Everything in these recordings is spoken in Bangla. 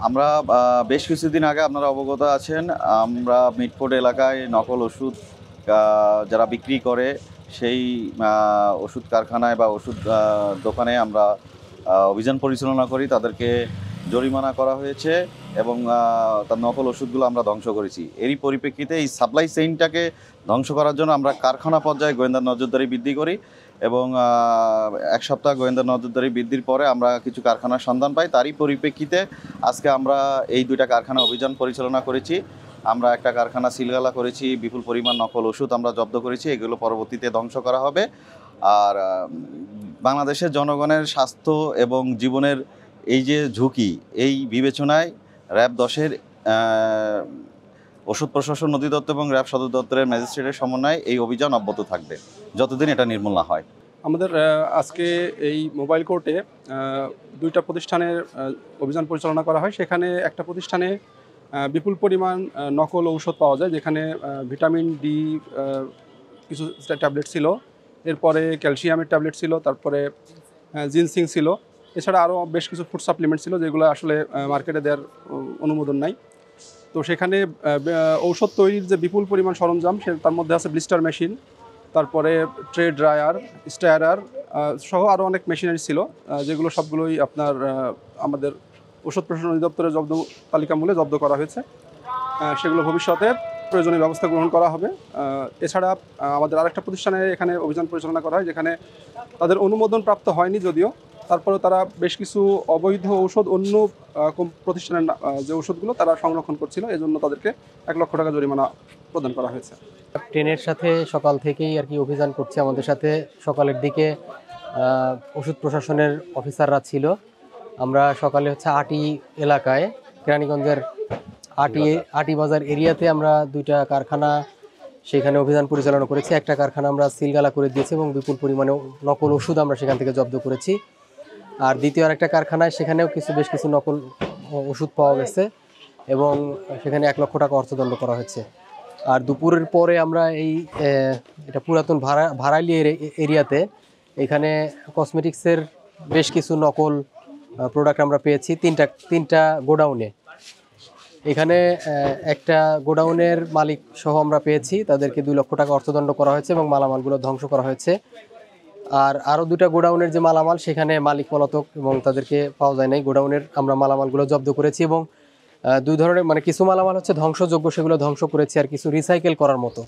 আমরা বেশ কিছুদিন আগে আপনারা অবগত আছেন, আমরা মিটফোর্ড এলাকায় নকল ওষুধ যারা বিক্রি করে সেই ওষুধ কারখানায় বা ওষুধ দোকানে আমরা অভিযান পরিচালনা করি। তাদেরকে জরিমানা করা হয়েছে এবং তার নকল ওষুধগুলো আমরা ধ্বংস করেছি। এরই পরিপ্রেক্ষিতে এই সাপ্লাই চেইনটাকে ধ্বংস করার জন্য আমরা কারখানা পর্যায়ে গোয়েন্দা নজরদারি বৃদ্ধি করি এবং এক সপ্তাহ গোয়েন্দা নজরদারি বৃদ্ধির পরে আমরা কিছু কারখানার সন্ধান পাই। তারই পরিপ্রেক্ষিতে আজকে আমরা এই দুইটা কারখানা অভিযান পরিচালনা করেছি। আমরা একটা কারখানা সিলগালা করেছি, বিপুল পরিমাণ নকল ওষুধ আমরা জব্দ করেছি। এগুলো পরবর্তীতে ধ্বংস করা হবে। আর বাংলাদেশের জনগণের স্বাস্থ্য এবং জীবনের এই যে ঝুঁকি, এই বিবেচনায় র্যাব 10-এর ওষুধ প্রশাসন অধিদপ্তর এবং র্যাব সদর দপ্তরের ম্যাজিস্ট্রেটের সমন্বয়ে এই অভিযান অব্যাহত থাকবে যতদিন এটা নির্মূল না হয়। আমাদের আজকে এই মোবাইল কোর্টে দুইটা প্রতিষ্ঠানের অভিযান পরিচালনা করা হয়। সেখানে একটা প্রতিষ্ঠানে বিপুল পরিমাণ নকল ঔষধ পাওয়া যায়, যেখানে ভিটামিন ডি কিছু ট্যাবলেট ছিল, এরপরে ক্যালসিয়ামের ট্যাবলেট ছিল, তারপরে জিনসিং ছিল, এছাড়া আরও বেশ কিছু ফুড সাপ্লিমেন্ট ছিল যেগুলো আসলে মার্কেটে দেওয়ার অনুমোদন নাই। তো সেখানে ঔষধ তৈরির যে বিপুল পরিমাণ সরঞ্জাম তার মধ্যে আছে ব্লিস্টার মেশিন, তারপরে ট্রে ড্রায়ার, স্টায়ারার সহ আরও অনেক মেশিনারি ছিল, যেগুলো সবগুলোই আপনার আমাদের ওষুধ প্রশাসন অধিদপ্তরের জব্দ তালিকামূলে জব্দ করা হয়েছে। সেগুলো ভবিষ্যতে প্রয়োজনীয় ব্যবস্থা গ্রহণ করা হবে। এছাড়া আমাদের আরেকটা প্রতিষ্ঠানে এখানে অভিযান পরিচালনা করা হয়, যেখানে তাদের অনুমোদন প্রাপ্ত হয়নি যদিও, তারপরে তারা বেশ কিছু অবৈধ ঔষধ অন্য প্রতিষ্ঠানের যে ওষুধগুলো তারা সংরক্ষণ করছিল, এজন্য তাদেরকে 1 লক্ষ টাকা জরিমানা প্রদান করা হয়েছে। ট্রেনের সাথে সকাল থেকেই আর কি অভিযান করছে। আমাদের সাথে সকালের দিকে ওষুধ প্রশাসনের অফিসাররা ছিল। আমরা সকালে আটি এলাকায়, কেরানীগঞ্জের আটি বাজার এরিয়াতে আমরা দুইটা কারখানা সেখানে অভিযান পরিচালনা করেছি। একটা কারখানা আমরা সিলগালা করে দিয়েছি এবং বিপুল পরিমাণে নকল ওষুধ আমরা সেখান থেকে জব্দ করেছি। আর দ্বিতীয় আরেকটা কারখানায় সেখানেও বেশ কিছু নকল ওষুধ পাওয়া গেছে এবং সেখানে 1 লক্ষ টাকা অর্থদণ্ড করা হয়েছে। আর দুপুরের পরে আমরা এটা পুরাতন ভাড়াইলি এরিয়াতে এখানে কসমেটিক্সের বেশ কিছু নকল প্রোডাক্ট আমরা পেয়েছি তিনটা গোডাউনে। এখানে একটা গোডাউনের মালিক সহ আমরা পেয়েছি, তাদেরকে 2 লক্ষ টাকা অর্থদণ্ড করা হয়েছে এবং মালামালগুলো ধ্বংস করা হয়েছে। আর আরও 2টা গোডাউনের যে মালামাল সেখানে মালিক পলাতক এবং তাদেরকে পাওয়া যায় নাই। গোডাউনের আমরা মালামালগুলো জব্দ করেছি এবং 2 ধরনের কিছু মালামাল ধ্বংসযোগ্য, সেগুলো ধ্বংস করেছি। আর কিছু রিসাইকেল করার মতো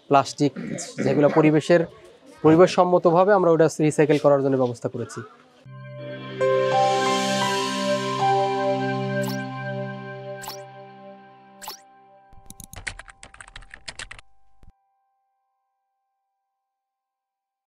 প্লাস্টিক, যেগুলো পরিবেশসম্মতভাবে আমরা ওটা রিসাইকেল করার জন্য ব্যবস্থা করেছি।